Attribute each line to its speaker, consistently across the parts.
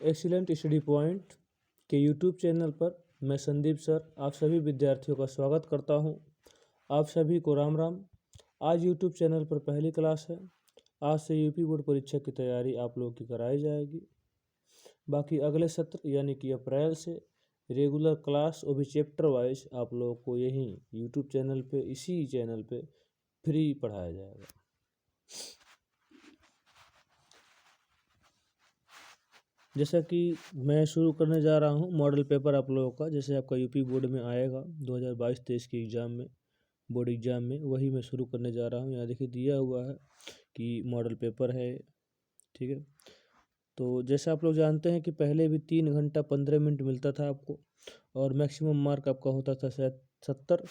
Speaker 1: Excellent study point के YouTube channel पर मैं संदीप सर आप सभी विद्यार्थियों का स्वागत करता हूं। आप सभी को राम राम। आज यूट्यूब चैनल पर पहली क्लास है। आज से यूपी बोर्ड परीक्षा की तैयारी आप लोगों की कराई जाएगी। बाकी अगले सत्र यानी कि अप्रैल से रेगुलर क्लास और भी चैप्टर वाइज आप लोगों को यही यूट्यूब चैनल पे इसी चैनल पे फ्री पढ़ाया जाएगा। जैसा कि मैं शुरू करने जा रहा हूं मॉडल पेपर आप लोगों का, जैसे आपका यूपी बोर्ड में आएगा 2022-23 के एग्ज़ाम में, बोर्ड एग्ज़ाम में, वही मैं शुरू करने जा रहा हूं। यहाँ देखिए दिया हुआ है कि मॉडल पेपर है, ठीक है। तो जैसा आप लोग जानते हैं कि पहले भी 3 घंटा 15 मिनट मिलता था आपको और मैक्सिमम मार्क आपका होता था शायद 70।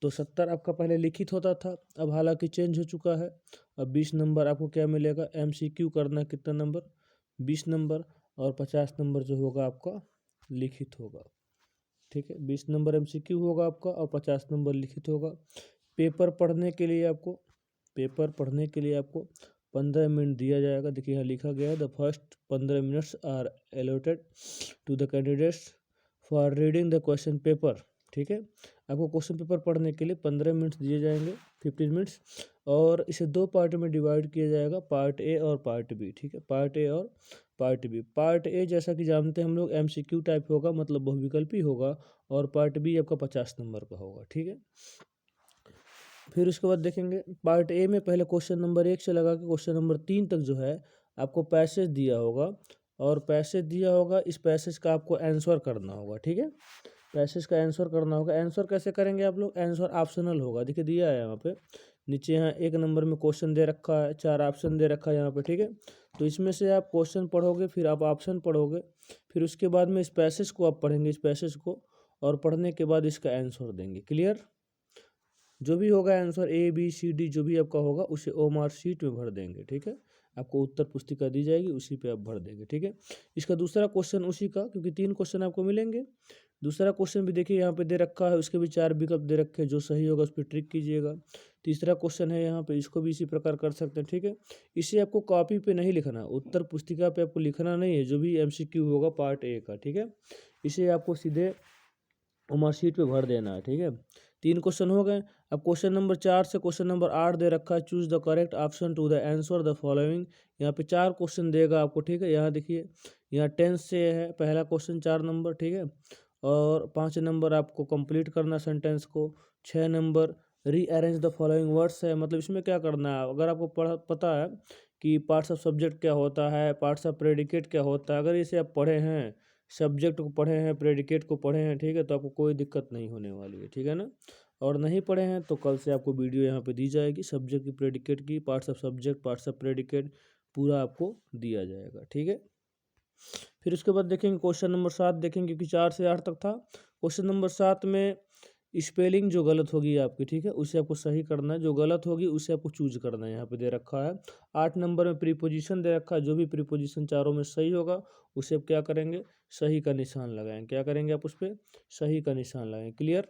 Speaker 1: तो 70 आपका पहले लिखित होता था, अब हालांकि चेंज हो चुका है। अब 20 नंबर आपको क्या मिलेगा, MCQ करना कितना नंबर, 20 नंबर, और 50 नंबर जो होगा आपका लिखित होगा, ठीक है। 20 नंबर MCQ होगा आपका और 50 नंबर लिखित होगा। पेपर पढ़ने के लिए आपको 15 मिनट दिया जाएगा। देखिए यहाँ लिखा गया है, the first 15 minutes are allotted to the candidates for reading the question paper, ठीक है। आपको क्वेश्चन पेपर पढ़ने के लिए 15 मिनट्स दिए जाएंगे, 15 मिनट्स, और इसे 2 पार्ट में डिवाइड किया जाएगा, पार्ट ए और पार्ट बी, ठीक है। पार्ट ए और पार्ट बी। पार्ट ए जैसा कि जानते हैं हम लोग MCQ टाइप होगा, मतलब बहुविकल्पी होगा, और पार्ट बी आपका 50 नंबर का होगा, ठीक है। फिर उसके बाद देखेंगे पार्ट ए में पहले क्वेश्चन नंबर 1 से लगा के क्वेश्चन नंबर 3 तक जो है आपको पैसेज दिया होगा, और पैसेज दिया होगा, इस पैसेज का आपको आंसर करना होगा, ठीक है। पैसेज का आंसर करना होगा। आंसर कैसे करेंगे आप लोग, आंसर ऑप्शनल होगा। देखिए दिया है यहाँ पे नीचे, यहाँ 1 नंबर में क्वेश्चन दे रखा है, 4 ऑप्शन दे रखा है यहाँ पे, ठीक है। तो इसमें से आप क्वेश्चन पढ़ोगे, फिर आप ऑप्शन पढ़ोगे, फिर उसके बाद में इस पैसेज को आप पढ़ेंगे, इस पैसेज को, और पढ़ने के बाद इसका आंसर देंगे। क्लियर। जो भी होगा आंसर ABCD जो भी आपका होगा उसे OMR शीट में भर देंगे, ठीक है। आपको उत्तर पुस्तिका दी जाएगी, उसी पे आप भर देंगे, ठीक है। इसका दूसरा क्वेश्चन उसी का, क्योंकि 3 क्वेश्चन आपको मिलेंगे। दूसरा क्वेश्चन भी देखिए यहाँ पे दे रखा है, उसके भी 4 विकल्प दे रखे हैं, जो सही होगा उस पर ट्रिक कीजिएगा। तीसरा क्वेश्चन है यहाँ पे, इसको भी इसी प्रकार कर सकते हैं, ठीक है। इसे आपको कॉपी पे नहीं लिखना, उत्तर पुस्तिका पे आपको लिखना नहीं है, जो भी MCQ होगा पार्ट ए का, ठीक है। इसे आपको सीधे OMR शीट पे भर देना है, ठीक है। 3 क्वेश्चन हो गए। अब क्वेश्चन नंबर 4 से क्वेश्चन नंबर 8 दे रखा है, choose the correct option to the answer the following. यहाँ पे 4 क्वेश्चन देगा आपको, ठीक है। यहाँ देखिए, यहाँ टेंस से है पहला क्वेश्चन 4 नंबर, ठीक है। और 5 नंबर आपको कंप्लीट करना सेंटेंस को। 6 number rearrange the following words है, मतलब इसमें क्या करना है, अगर आपको पता है कि पार्ट्स ऑफ सब्जेक्ट क्या होता है, पार्ट्स ऑफ प्रेडिकेट क्या होता है, अगर इसे आप पढ़े हैं, सब्जेक्ट को पढ़े हैं, प्रेडिकेट को पढ़े हैं, ठीक है, तो आपको कोई दिक्कत नहीं होने वाली है, ठीक है ना। और नहीं पढ़े हैं तो कल से आपको वीडियो यहाँ पे दी जाएगी, सब्जेक्ट की, प्रेडिकेट की, parts of subject, parts of predicate, पूरा आपको दिया जाएगा, ठीक है। फिर उसके बाद देखेंगे क्वेश्चन नंबर 7 देखेंगे, क्योंकि 4 से 8 तक था। क्वेश्चन नंबर 7 में स्पेलिंग जो गलत होगी आपकी, ठीक है, उसे आपको सही करना है, जो गलत होगी उसे आपको चूज करना है, यहाँ पे दे रखा है। 8 नंबर में प्रीपोजिशन दे रखा है, जो भी प्रीपोजिशन चारों में सही होगा उसे आप क्या करेंगे, सही का निशान लगाएंगे। क्या करेंगे आप उस पर, सही का निशान लगाएंगे। क्लियर।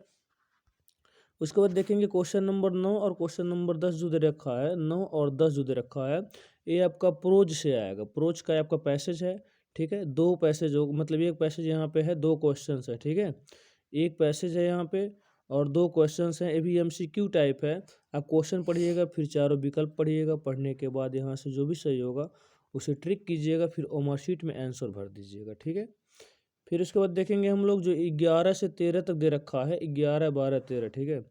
Speaker 1: उसके बाद देखेंगे क्वेश्चन नंबर 9 और क्वेश्चन नंबर 10 जो दे रखा है, 9 और 10 जो दे रखा है, ये आपका प्रोज से आएगा। प्रोज का आपका पैसेज है, ठीक है। 2 पैसेज हो, मतलब एक पैसेज यहाँ पे है, 2 क्वेश्चन है, ठीक है। एक पैसेज है यहाँ पे और 2 क्वेश्चन हैं। ये भी MCQ टाइप है। आप क्वेश्चन पढ़िएगा, फिर चारों विकल्प पढ़िएगा, पढ़ने के बाद यहाँ से जो भी सही होगा उसे ट्रिक कीजिएगा, फिर OMR शीट में आंसर भर दीजिएगा, ठीक है। फिर उसके बाद देखेंगे हम लोग जो 11 से 13 तक दे रखा है, 11 12 13, ठीक है।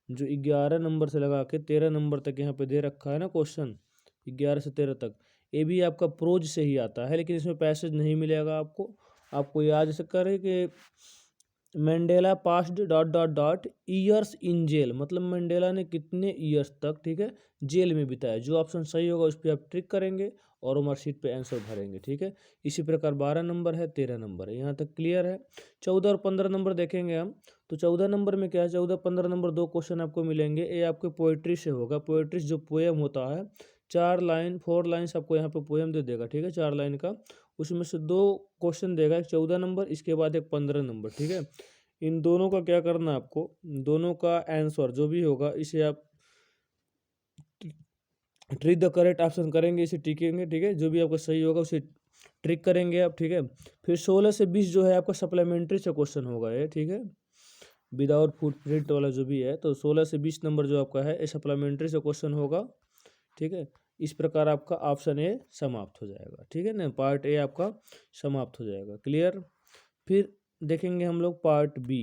Speaker 1: जो 11 नंबर से लगा के 13 नंबर तक यहाँ पे दे रखा है ना क्वेश्चन, 11 से 13 तक, ये भी आपका प्रोज से ही आता है, लेकिन इसमें पैसेज नहीं मिलेगा आपको। आपको याद से करें कि Mandela passed dot dot dot years in jail, मतलब मंडेला ने कितने ईयर्स तक, ठीक है, जेल में बिताया। जो ऑप्शन सही होगा उस पर आप ट्रिक करेंगे और OMR शीट पे आंसर भरेंगे, ठीक है। इसी प्रकार 12 नंबर है, 13 नंबर है, यहाँ तक क्लियर है। 14 और 15 नंबर देखेंगे हम, तो 14 नंबर में क्या है, 14 15 नंबर 2 क्वेश्चन आपको मिलेंगे। ये आपके पोएट्री से होगा। पोएट्री जो पोएम होता है, 4 लाइन 4 लाइन्स आपको यहाँ पे पोएम दे देगा, ठीक है, 4 लाइन का। उसमें से 2 क्वेश्चन देगा, एक 14 नंबर, इसके बाद एक 15 नंबर, ठीक है। इन दोनों का क्या करना है आपको, दोनों का आंसर जो भी होगा इसे आप ट्रिक द करेक्ट ऑप्शन करेंगे, इसे टिकेंगे, ठीक है, जो भी आपका सही होगा उसे ट्रिक करेंगे आप, ठीक है। फिर 16 से 20 जो है आपका सप्लीमेंट्री से क्वेश्चन होगा ये, ठीक है, विदाउट फुटप्रिंट वाला जो भी है, तो 16 से 20 नंबर जो आपका है ये सप्लीमेंट्री से क्वेश्चन होगा, ठीक है। इस प्रकार आपका ऑप्शन ए समाप्त हो जाएगा, ठीक है ना, पार्ट ए आपका समाप्त हो जाएगा, क्लियर। फिर देखेंगे हम लोग पार्ट बी,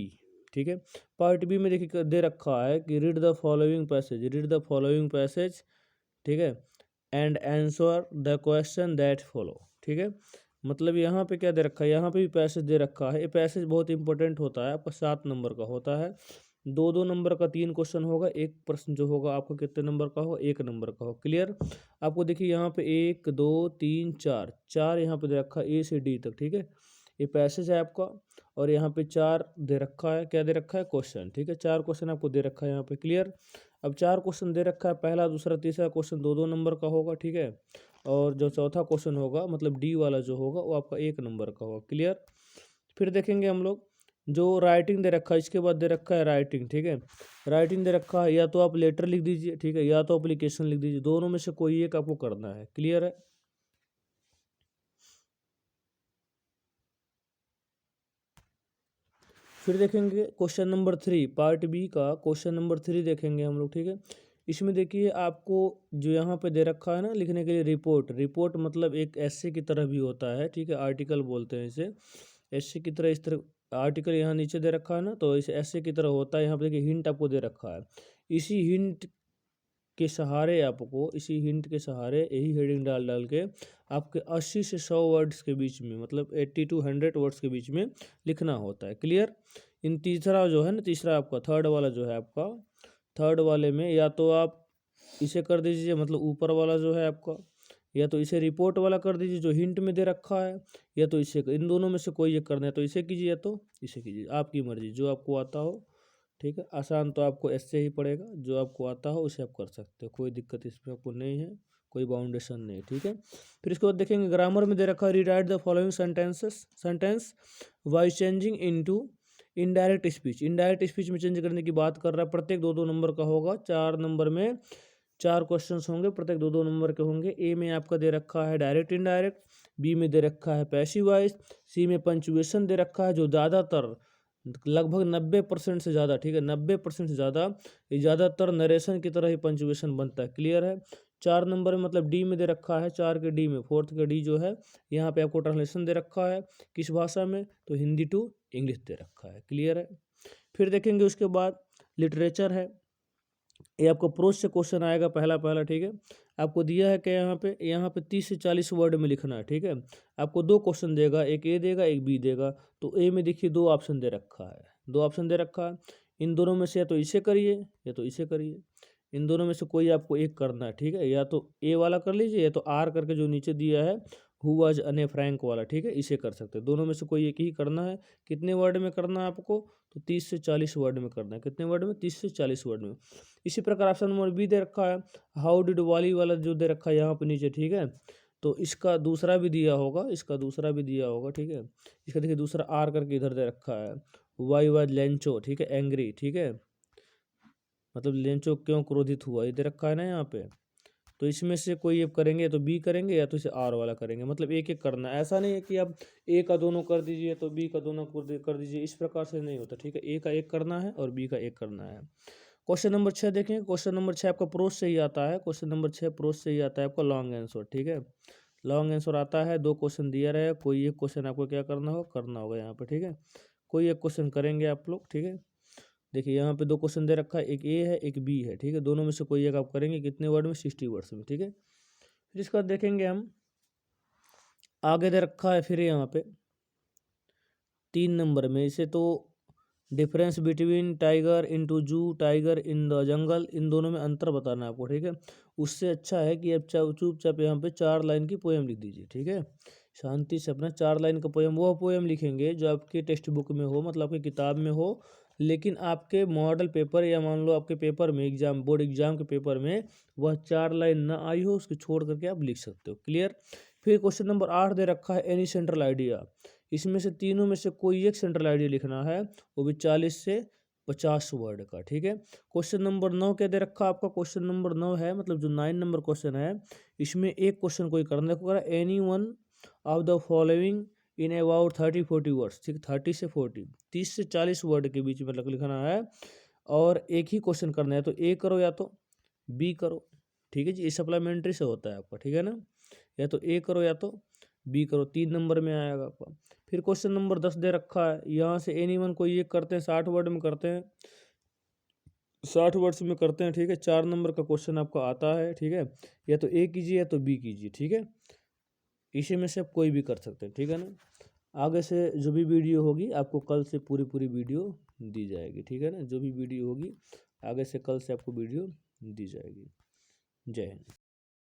Speaker 1: ठीक है। पार्ट बी में देखिए दे रखा है कि read the following passage, read the following passage, ठीक है, and answer the question that follow, ठीक है। मतलब यहाँ पे क्या दे रखा है, यहाँ पे भी पैसेज दे रखा है, ये पैसेज बहुत इंपॉर्टेंट होता है, आपका 7 नंबर का होता है, 2-2 नंबर का 3 क्वेश्चन होगा, एक प्रश्न जो होगा आपका कितने नंबर का होगा, 1 नंबर का हो, क्लियर। आपको देखिए यहाँ पे 1 2 3 4 4 यहाँ पे दे रखा है ए से डी तक, ठीक है, ये पैसेज है आपका। और यहाँ पे 4 दे रखा है, क्या दे रखा है, क्वेश्चन, ठीक है, 4 क्वेश्चन आपको दे रखा है यहाँ पे, क्लियर। अब 4 क्वेश्चन दे रखा है, पहला दूसरा तीसरा क्वेश्चन 2-2 नंबर का होगा, ठीक है। और जो चौथा क्वेश्चन होगा मतलब डी वाला जो होगा वो आपका 1 नंबर का होगा, क्लियर। फिर देखेंगे हम लोग जो राइटिंग दे रखा है, इसके बाद दे रखा है राइटिंग, ठीक है। राइटिंग दे रखा है, या तो आप लेटर लिख दीजिए, ठीक है, या तो एप्लीकेशन लिख दीजिए, दोनों में से कोई एक आपको करना है, क्लियर है। फिर देखेंगे क्वेश्चन नंबर 3, पार्ट बी का क्वेश्चन नंबर 3 देखेंगे हम लोग, ठीक है। इसमें देखिए आपको जो यहाँ पे दे रखा है ना लिखने के लिए रिपोर्ट, रिपोर्ट मतलब एक ऐसे की तरह भी होता है, ठीक है, आर्टिकल बोलते हैं इसे, ऐसे की तरह, इस तरह आर्टिकल यहाँ नीचे दे रखा है ना, तो इसे ऐसे की तरह होता है। यहाँ पे देखिए हिंट आपको दे रखा है, इसी हिंट के सहारे आपको, इसी हिंट के सहारे यही हेडिंग डाल डाल के आपके 80 से 100 वर्ड्स के बीच में, मतलब 80 to 100 वर्ड्स के बीच में लिखना होता है, क्लियर। इन तीसरा जो है ना, तीसरा आपका थर्ड वाला जो है आपका, थर्ड वाले में या तो आप इसे कर दीजिए, मतलब ऊपर वाला जो है आपका, या तो इसे रिपोर्ट वाला कर दीजिए जो हिंट में दे रखा है, या तो इसे, इन दोनों में से कोई एक करना है तो इसे कीजिए या तो इसे कीजिए, आपकी मर्जी, जो आपको आता हो, ठीक है। आसान तो आपको ऐसे ही पड़ेगा, जो आपको आता हो उसे आप कर सकते हो, कोई दिक्कत इसमें आपको नहीं है, कोई बाउंडेशन नहीं, ठीक है। फिर इसके बाद देखेंगे ग्रामर में दे रखा है rewrite the following sentence by changing into indirect speech, indirect speech में चेंज करने की बात कर रहा है। प्रत्येक 2-2 नंबर का होगा, 4 नंबर में 4 क्वेश्चंस होंगे, प्रत्येक 2-2 नंबर के होंगे। ए में आपका दे रखा है डायरेक्ट इनडायरेक्ट, बी में दे रखा है पैसिव वॉइस, सी में पंचुएशन दे रखा है जो ज़्यादातर लगभग 90% से ज़्यादा, ठीक है, 90% से ज़्यादा ये ज़्यादातर नरेशन की तरह ही पंचुएशन बनता है, क्लियर है। 4 नंबर में मतलब डी में दे रखा है, 4 के डी में, फोर्थ के डी जो है यहाँ पे आपको ट्रांसलेशन दे रखा है किस भाषा में, तो हिंदी टू इंग्लिश दे रखा है, क्लियर है। फिर देखेंगे उसके बाद लिटरेचर है, ये आपको प्रोज से क्वेश्चन आएगा पहला पहला, ठीक है। आपको दिया है कि यहाँ पे 30 से 40 वर्ड में लिखना है, ठीक है। आपको 2 क्वेश्चन देगा, एक ए देगा एक बी देगा, तो ए में देखिए 2 ऑप्शन दे रखा है, 2 ऑप्शन दे रखा है, इन दोनों में से या तो इसे करिए या तो इसे करिए, इन दोनों में से कोई आपको एक करना है, ठीक है, या तो ए वाला कर लीजिए या तो आर करके जो नीचे दिया है हु वाज अने फ्रैंक वाला, ठीक है, इसे कर सकते हैं, दोनों में से कोई एक ही करना है। कितने वर्ड में करना है आपको, तो 30 से 40 वर्ड में करना है, कितने वर्ड में, 30 से 40 वर्ड में। इसी प्रकार ऑप्शन नंबर बी दे रखा है हाउ डिड वाली वाला जो दे रखा है यहाँ पे नीचे, ठीक है, तो इसका दूसरा भी दिया होगा, इसका दूसरा भी दिया होगा, ठीक है। इसका देखिए दूसरा आर करके इधर दे रखा है, वाई वाज लेंचो, ठीक है, एंग्री, ठीक है, मतलब लेंचो क्यों क्रोधित हुआ, ये दे रखा है ना यहाँ पे। तो इसमें से कोई एक करेंगे, या तो बी करेंगे या तो इसे आर वाला करेंगे, मतलब एक एक करना है, ऐसा नहीं है कि आप ए का दोनों कर दीजिए तो बी का दोनों कर दीजिए, इस प्रकार से नहीं होता, ठीक है, ए का एक करना है और बी का एक करना है। क्वेश्चन नंबर 6 देखें, क्वेश्चन नंबर 6 आपका प्रोज से ही आता है, क्वेश्चन नंबर 6 प्रोज से ही आता है आपका लॉन्ग आंसर, ठीक है, लॉन्ग आंसर आता है, 2 क्वेश्चन दिया रहे, कोई एक क्वेश्चन आपको क्या करना हो, करना होगा यहाँ पे, ठीक है, कोई एक क्वेश्चन करेंगे आप लोग, ठीक है। देखिए यहाँ पे 2 क्वेश्चन दे रखा है, एक ए है एक बी है, ठीक है, दोनों में से कोई एक आप करेंगे, कितने वर्ड में, 60 वर्ड्स में, ठीक है। फिर इसका देखेंगे हम आगे दे रखा है, फिर यहाँ पे 3 नंबर में, इसे तो डिफरेंस बिटवीन टाइगर इनटू जू, टाइगर इन द जंगल, इन दोनों में अंतर बताना है आपको, ठीक है। उससे अच्छा है कि आप चुपचाप यहाँ पे 4 लाइन की पोएम लिख दीजिए, ठीक है, शांति से अपना 4 लाइन का पोएम, वो पोएम लिखेंगे जो आपके टेक्स्ट बुक में हो, मतलब आपकी किताब में हो, लेकिन आपके मॉडल पेपर या मान लो आपके पेपर में, एग्जाम बोर्ड एग्जाम के पेपर में वह 4 लाइन ना आई हो, उसको छोड़ करके आप लिख सकते हो, क्लियर। फिर क्वेश्चन नंबर 8 दे रखा है एनी सेंट्रल आइडिया, इसमें से तीनों में से कोई एक सेंट्रल आइडिया लिखना है, वो भी 40 से 50 वर्ड का। ठीक है, क्वेश्चन नंबर 9 क्या दे रखा आपका, क्वेश्चन नंबर 9 है मतलब जो 9 नंबर क्वेश्चन है, इसमें एक क्वेश्चन कोई करना देखो, any one of the following in about 30-40 words. ठीक, 30 से 40, 30 से 40 वर्ड के बीच में लिखना है, और एक ही क्वेश्चन करना है, तो ए करो या तो बी करो। ठीक है जी, ये सप्लीमेंट्री से होता है आपका। ठीक है ना, या तो ए करो या तो बी करो, 3 नंबर में आएगा आपका। फिर क्वेश्चन नंबर 10 दे रखा है, यहाँ से एनी वन को ये करते हैं 60 वर्ड में करते हैं, 60 वर्ड्स में करते हैं। ठीक है, 4 नंबर का क्वेश्चन आपका आता है। ठीक है, या तो ए कीजिए या तो बी कीजिए। ठीक है, इसी में से आप कोई भी कर सकते हैं। ठीक है ना, आगे से जो भी वीडियो होगी आपको कल से पूरी वीडियो दी जाएगी। ठीक है ना, जो भी वीडियो होगी आगे से कल से आपको वीडियो दी जाएगी। जय हिंद।